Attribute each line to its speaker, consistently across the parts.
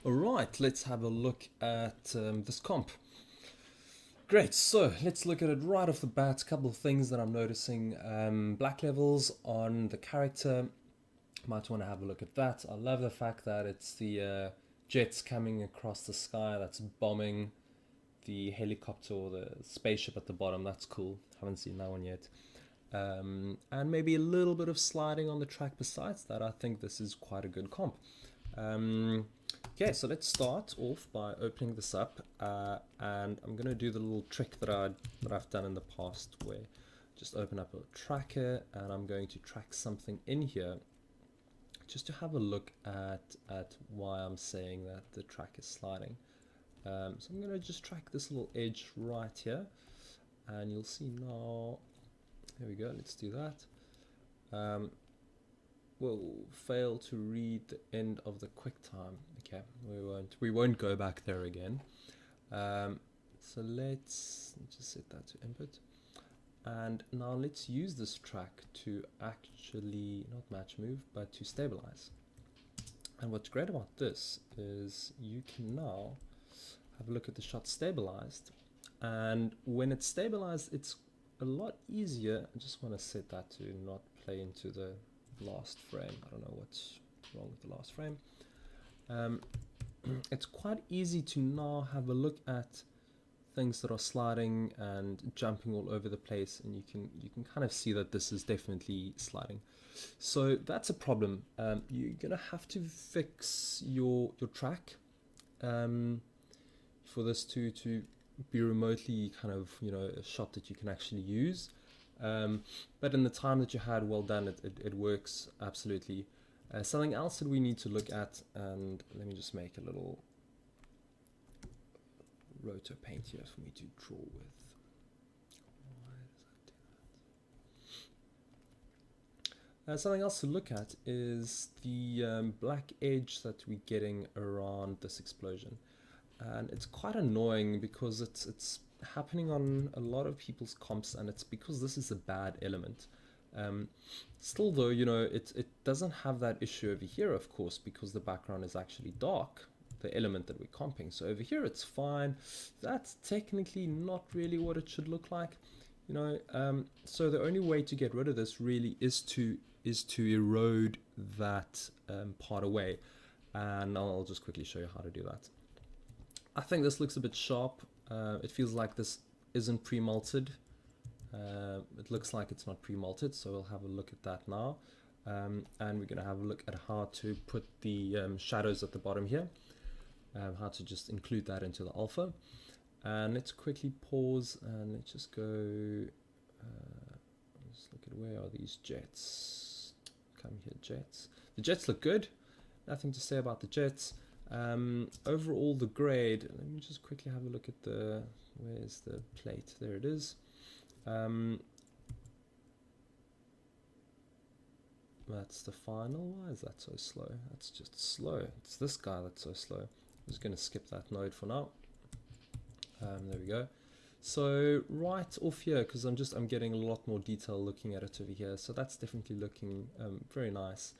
Speaker 1: Alright, let's have a look at this comp. Great, so let's look at it right off the bat. A couple of things that I'm noticing. Black levels on the character. Might want to have a look at that. I love the fact that it's the jets coming across the sky that's bombing the helicopter or the spaceship at the bottom. That's cool. Haven't seen that one yet. And maybe a little bit of sliding on the track besides that. I think this is quite a good comp. Okay, so let's start off by opening this up, and I'm going to do the little trick that I've done in the past, where just open up a tracker, and I'm going to track something in here, just to have a look at why I'm saying that the track is sliding. So I'm going to just track this little edge right here, and you'll see now. There we go. Let's do that. We'll fail to read the end of the QuickTime. Okay, we won't go back there again. So let's just set that to input, and now let's use this track to actually not match move but to stabilize. And what's great about this is you can now have a look at the shot stabilized, and when it's stabilized it's a lot easier. I just want to set that to not play into the last frame. I don't know what's wrong with the last frame. It's quite easy to now have a look at things that are sliding and jumping all over the place, and you can kind of see that this is definitely sliding. So that's a problem. You're gonna have to fix your track for this to be remotely kind of, you know, a shot that you can actually use. But in the time that you had, well done, it works absolutely. Something else that we need to look at, and let me just make a little roto paint here for me to draw with. Why does that do that? Something else to look at is the black edge that we're getting around this explosion. And it's quite annoying because it's happening on a lot of people's comps, and it's because this is a bad element. Still though, you know, it doesn't have that issue over here, of course, because the background is actually dark, the element that we're comping. So over here it's fine. That's technically not really what it should look like, you know. So the only way to get rid of this really is to erode that part away, and I'll just quickly show you how to do that. I think this looks a bit sharp. It feels like this isn't pre-malted. It looks like it's not pre-malted, so we'll have a look at that now. And we're going to have a look at how to put the shadows at the bottom here, how to just include that into the alpha. And let's quickly pause and let's just go, let's look at where are these jets. Come here, jets. The jets look good. Nothing to say about the jets. Overall, the grade, let me just quickly have a look at the, where's the plate? There it is. That's the final. Why is that so slow? That's just slow. It's this guy that's so slow. I'm just going to skip that node for now. There we go. So right off here, because I'm getting a lot more detail looking at it over here. So that's definitely looking very nice.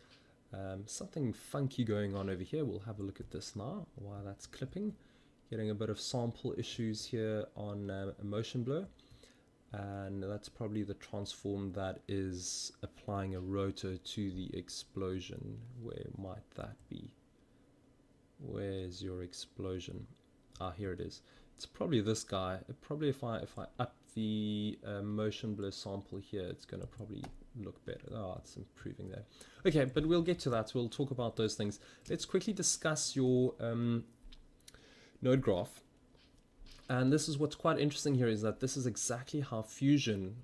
Speaker 1: Something funky going on over here. We'll have a look at this now, why that's clipping. Getting a bit of sample issues here on a motion blur, and that's probably the transform that is applying a rotor to the explosion. Where might that be? Where's your explosion? Ah, here it is. It's probably this guy. Probably if I up the motion blur sample here, it's going to probably look better. Oh, it's improving there. Okay, but we'll get to that. We'll talk about those things. Let's quickly discuss your node graph. And this is what's quite interesting here, is that this is exactly how Fusion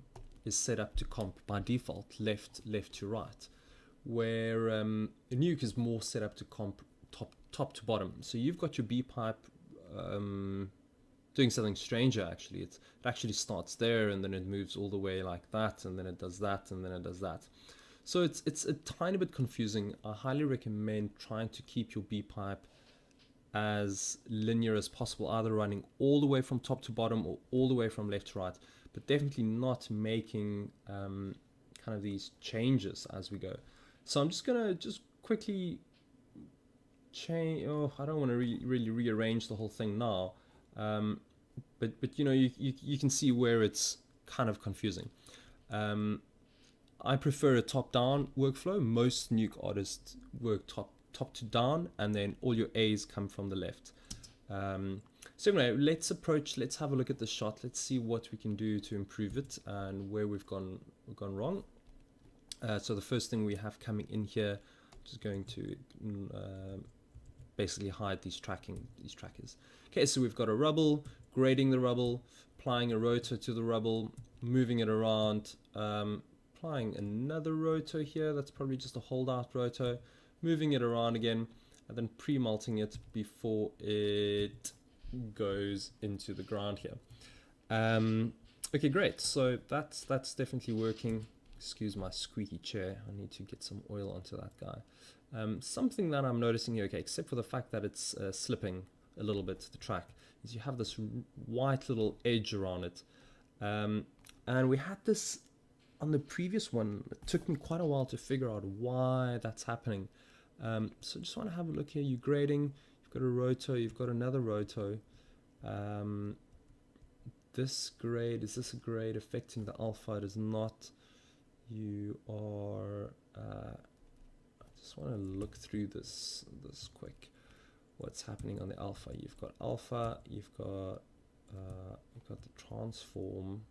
Speaker 1: is set up to comp by default, left to right, where Nuke is more set up to comp top to bottom. So you've got your B pipe doing something stranger. Actually, it actually starts there and then it moves all the way like that, and then it does that, and then it does that. So it's a tiny bit confusing. I highly recommend trying to keep your B pipe as linear as possible, either running all the way from top to bottom or all the way from left to right, but definitely not making kind of these changes as we go. So I'm just gonna quickly change. Oh, I don't want to really rearrange the whole thing now. But you know, you can see where it's kind of confusing. I prefer a top-down workflow. Most nuke artists work top to down, and then all your A's come from the left. So anyway, let's have a look at the shot. Let's see what we can do to improve it and where we've gone wrong. So the first thing we have coming in here, I'm just going to basically hide these trackers. Okay, so we've got a rubble, grading the rubble, applying a rotor to the rubble, moving it around, applying another rotor here. That's probably just a holdout rotor, moving it around again, and then pre-melting it before it goes into the ground here. Okay, great. So that's definitely working. Excuse my squeaky chair. I need to get some oil onto that guy. Something that I'm noticing here, okay, except for the fact that it's slipping a little bit to the track, is you have this white little edge around it. And we had this on the previous one. It took me quite a while to figure out why that's happening. So just want to have a look here. You're grading, you've got a rotor, you've got another rotor. This grade, is this a grade affecting the alpha? It is not. You are, I just want to look through this quick. What's happening on the alpha? You've got alpha, you've got the transform,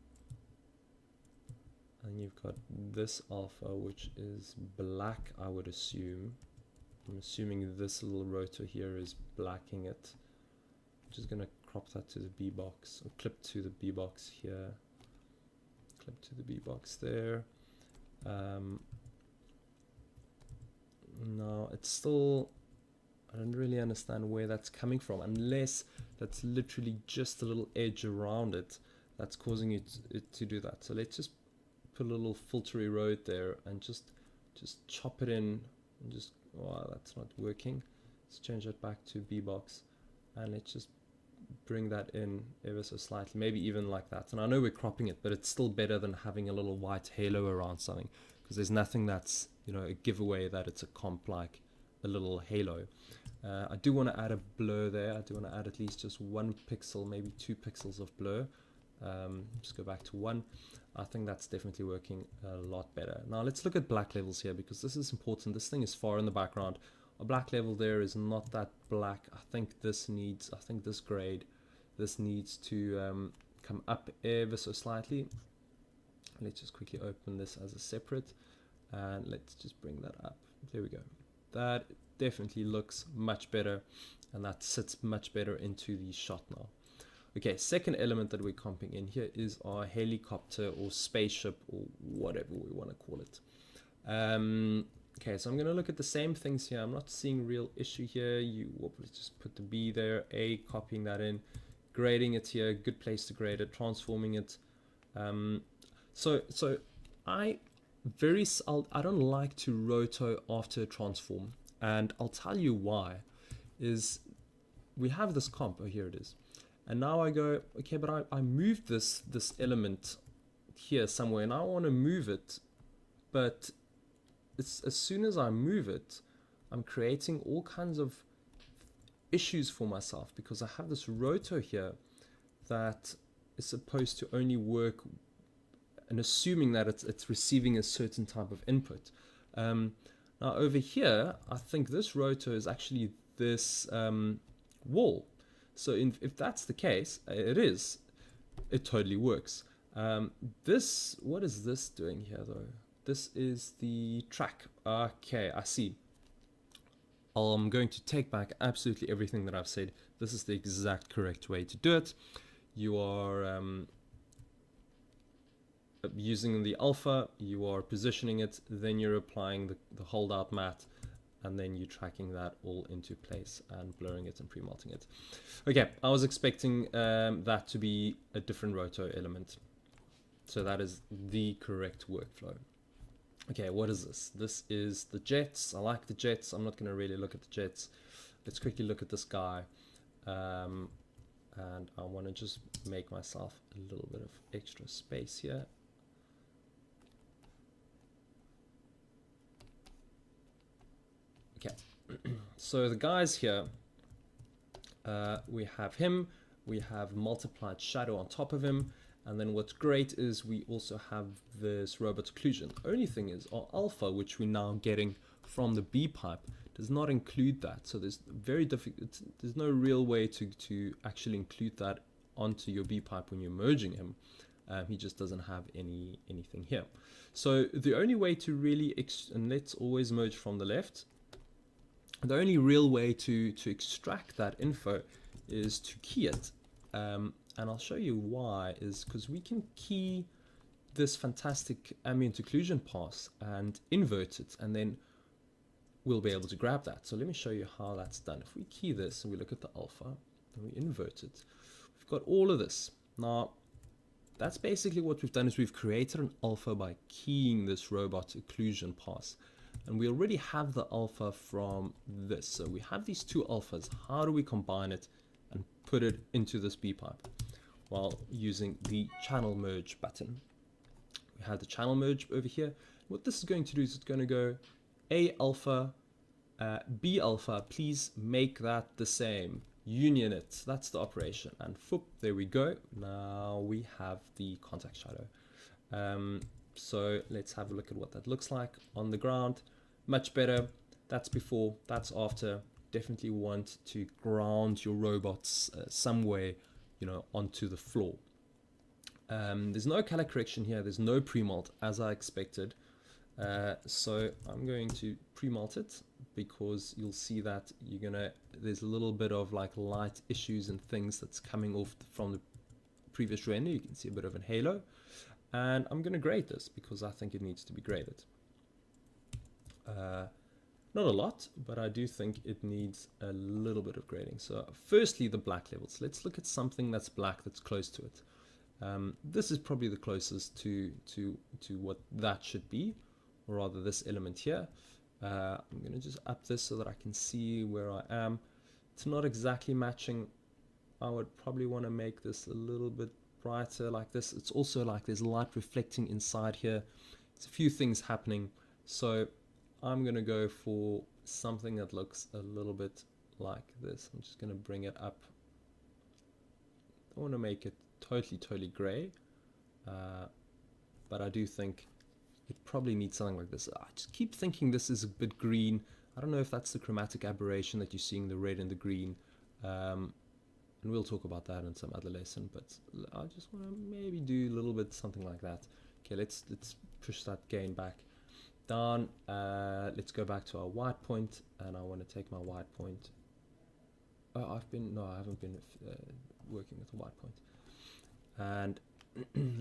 Speaker 1: and you've got this alpha, which is black, I would assume. I'm assuming this little rotor here is blacking it. I'm just going to crop that to the B box, or clip to the B box here. Clip to the B box there. No, it's still, I don't really understand where that's coming from, unless that's literally just a little edge around it that's causing it to do that. So let's just put a little filtery road there and just chop it in, and just, wow, that's not working. Let's change that back to B box, and let's just bring that in ever so slightly, maybe even like that. And I know we're cropping it, but it's still better than having a little white halo around something, because there's nothing that's, you know, a giveaway that it's a comp like a little halo. I do want to add a blur there. I do want to add at least just 1 pixel, maybe 2 pixels of blur. Just go back to 1. I think that's definitely working a lot better. Now let's look at black levels here, because this is important. This thing is far in the background. A black level there is not that black. I think this grade, this needs to come up ever so slightly. Let's just quickly open this as a separate, and let's just bring that up. There we go. That definitely looks much better, and that sits much better into the shot now. Okay, second element that we're comping in here is our helicopter or spaceship or whatever we want to call it. Okay, so I'm going to look at the same things here. I'm not seeing real issue here. Let's just put the B there, A, copying that in, grading it here, good place to grade it, transforming it. So I don't like to roto after a transform, and I'll tell you why. Is we have this comp, oh here it is, and now I go, okay, but I moved this element here somewhere, and I want to move it, but it's, as soon as I move it, I'm creating all kinds of issues for myself, because I have this rotor here that is supposed to only work, and assuming that it's receiving a certain type of input. Now over here, I think this rotor is actually this wall. So if that's the case, it totally works. What is this doing here though? This is the track. Okay, I see. I'm going to take back absolutely everything that I've said. This is the exact correct way to do it. You are using the alpha, you are positioning it, then you're applying the holdout mat, and then you're tracking that all into place and blurring it and pre-melting it. Okay, I was expecting that to be a different roto element. So that is the correct workflow. Okay, what is this? This is the jets. I like the jets. I'm not going to really look at the jets. Let's quickly look at this guy. And I want to just make myself a little bit of extra space here. Okay, So the guys here, we have him, we have multiplied shadow on top of him, and then what's great is we also have this robot occlusion. Only thing is our alpha, which we're now getting from the B pipe, does not include that. So there's there's no real way to actually include that onto your B pipe when you're merging him. He just doesn't have anything here. So the only way to really, and let's always merge from the left, the only real way to extract that info is to key it. And I'll show you why, is because we can key this fantastic ambient occlusion pass and invert it, and then we'll be able to grab that. So let me show you how that's done. If we key this and we look at the alpha and we invert it, we've got all of this. Now, that's basically what we've done, is we've created an alpha by keying this robot occlusion pass. And we already have the alpha from this. So we have these two alphas. How do we combine it and put it into this B pipe? Well, using the channel merge button. We have the channel merge over here. What this is going to do is it's going to go A alpha, B alpha, please make that the same. Union it. That's the operation. And whoop, there we go. Now we have the contact shadow. So let's have a look at what that looks like on the ground. Much better. That's before, that's after. Definitely want to ground your robots some way, you know, onto the floor. There's no color correction here. There's no pre-malt as I expected. So I'm going to pre-malt it, because you'll see that there's a little bit of like light issues and things that's coming off from the previous render. You can see a bit of a halo. And I'm going to grade this because I think it needs to be graded. Not a lot, but I do think it needs a little bit of grading. So firstly, the black levels. Let's look at something that's black that's close to it. This is probably the closest to what that should be, or rather this element here. I'm going to just up this so that I can see where I am. It's not exactly matching. I would probably want to make this a little bit brighter like this. It's also like there's light reflecting inside here. There's a few things happening. So I'm going to go for something that looks a little bit like this. I'm just going to bring it up. I want to make it totally gray. But I do think it probably needs something like this. I just keep thinking this is a bit green. I don't know if that's the chromatic aberration that you're seeing, the red and the green. And we'll talk about that in some other lesson, but I just want to maybe do a little bit something like that. Okay, let's push that gain back down. Let's go back to our white point, and I want to take my white point. I haven't been working with a white point. And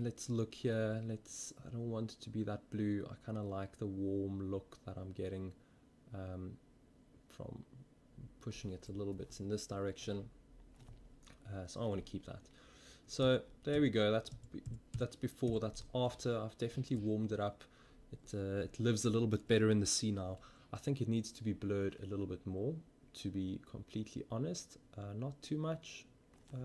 Speaker 1: let's look here. I don't want it to be that blue. I kind of like the warm look that I'm getting from pushing it a little bit in this direction. So I want to keep that. So there we go. That's before, that's after. I've definitely warmed it up. It lives a little bit better in the sea now. I think it needs to be blurred a little bit more, to be completely honest. Not too much,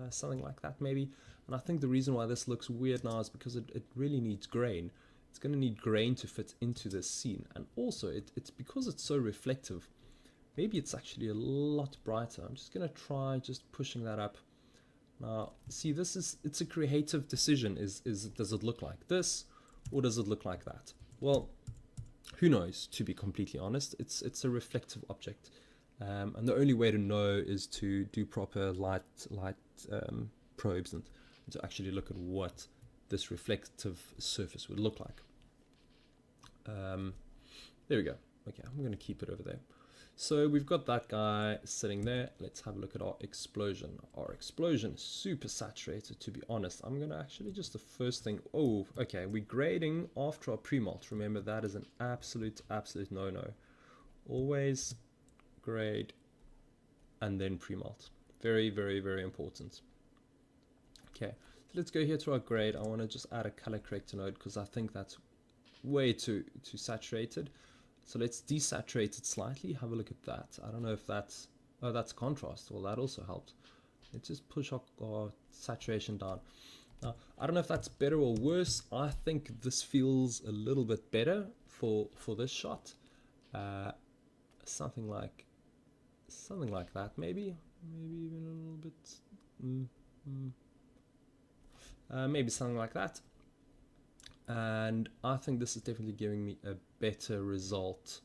Speaker 1: something like that maybe. And I think the reason why this looks weird now is because it really needs grain. It's going to need grain to fit into this scene. And also it's because it's so reflective. Maybe it's actually a lot brighter. I'm just going to try just pushing that up. Now, see, it's a creative decision. Does it look like this, or does it look like that? Well, who knows, to be completely honest. It's a reflective object. And the only way to know is to do proper light probes and to actually look at what this reflective surface would look like. There we go. Okay, I'm going to keep it over there. So we've got that guy sitting there. Let's have a look at our explosion. Our explosion is super saturated, to be honest. I'm going to actually just the first thing. Oh, okay. We're grading after our pre-malt. Remember, that is an absolute no-no. Always grade and then pre-malt. Very important. Okay, so let's go here to our grade. I want to just add a color corrector node because I think that's way too saturated. So let's desaturate it slightly. Have a look at that. I don't know if that's contrast. Well, that also helped. Let's just push our saturation down. Now, I don't know if that's better or worse. I think this feels a little bit better for this shot. Something like something like that, maybe even a little bit, maybe something like that. And I think this is definitely giving me a better result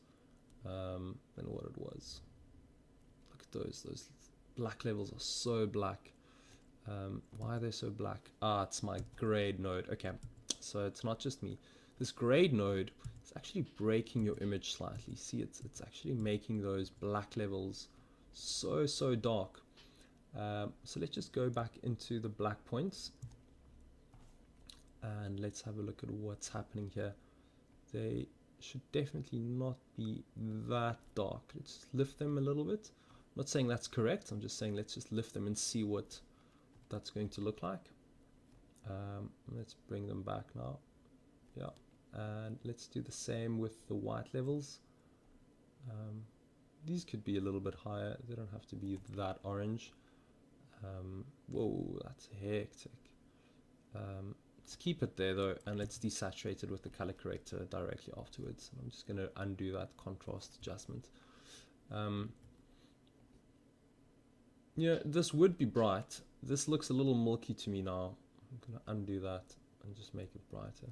Speaker 1: than what it was. Look at those black levels are so black. Why are they so black? It's my grade node. Okay, so it's not just me. This grade node is actually breaking your image slightly. See, it's actually making those black levels so dark. So let's just go back into the black points and let's have a look at what's happening here. They should definitely not be that dark. Let's lift them a little bit. I'm not saying that's correct, I'm just saying let's just lift them and see what that's going to look like. Let's bring them back now. Yeah, and let's do the same with the white levels. These could be a little bit higher, they don't have to be that orange. Whoa, that's hectic. Let's keep it there though, and let's desaturate it with the color corrector directly afterwards. I'm just going to undo that contrast adjustment. Yeah, this would be bright. This looks a little milky to me now. I'm going to undo that and just make it brighter.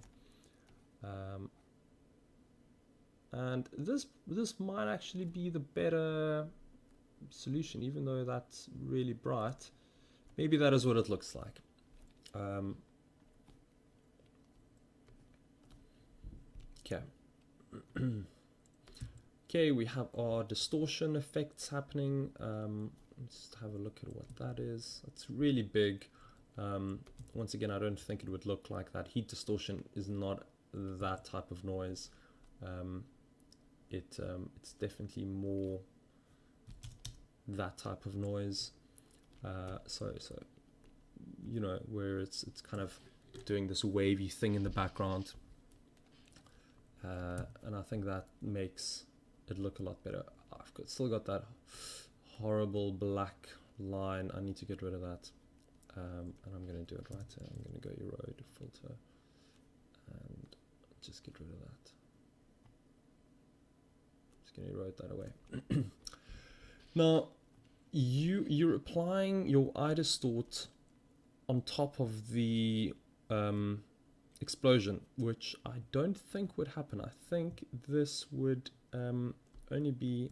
Speaker 1: And this might actually be the better solution, even though that's really bright. Maybe that is what it looks like. Okay. Okay, we have our distortion effects happening. Let's have a look at what that is. It's really big. Once again, I don't think it would look like that. Heat distortion is not that type of noise. It's definitely more that type of noise. So you know, where it's kind of doing this wavy thing in the background. And I think that makes it look a lot better. I've still got that horrible black line. I need to get rid of that. And I'm going to do it right here. I'm going to go erode filter and just get rid of that. Just going to erode that away. Now, you're applying your iDistort on top of the explosion, which I don't think would happen. I think this would only be,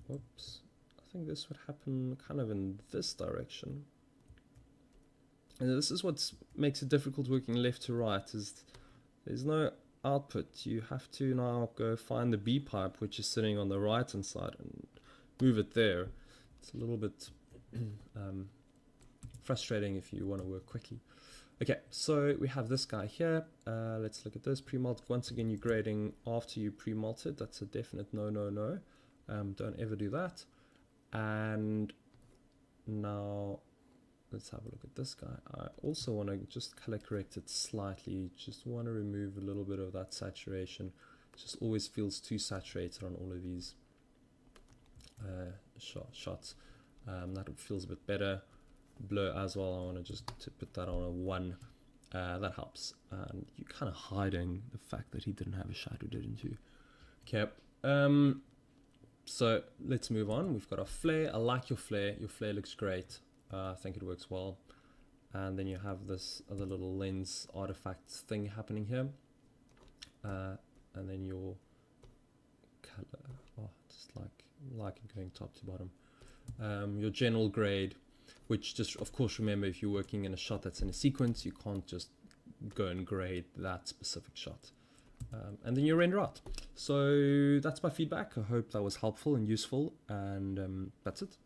Speaker 1: whoops, I think this would happen kind of in this direction. And this is what makes it difficult working left to right, is there's no output. You have to now go find the B pipe, which is sitting on the right hand side, and move it there. It's a little bit frustrating if you want to work quickly. Okay, so we have this guy here. Let's look at this pre-malt. Once again, you're grading after you pre-malted. That's a definite no. Don't ever do that. And now let's have a look at this guy. I also want to just color correct it slightly. Just want to remove a little bit of that saturation. It just always feels too saturated on all of these shots. That feels a bit better. Blur as well, I want to just put that on a 1. That helps. And you're kind of hiding the fact that he didn't have a shadow, didn't you? Okay. So let's move on. We've got our flare. I like your flare. Your flare looks great. I think it works well. And then you have this other little lens artifact thing happening here. And then your color. Just like going top to bottom. Your general grade, which just, of course, remember, if you're working in a shot that's in a sequence, you can't just go and grade that specific shot. And then you render out. So that's my feedback. I hope that was helpful and useful, and that's it.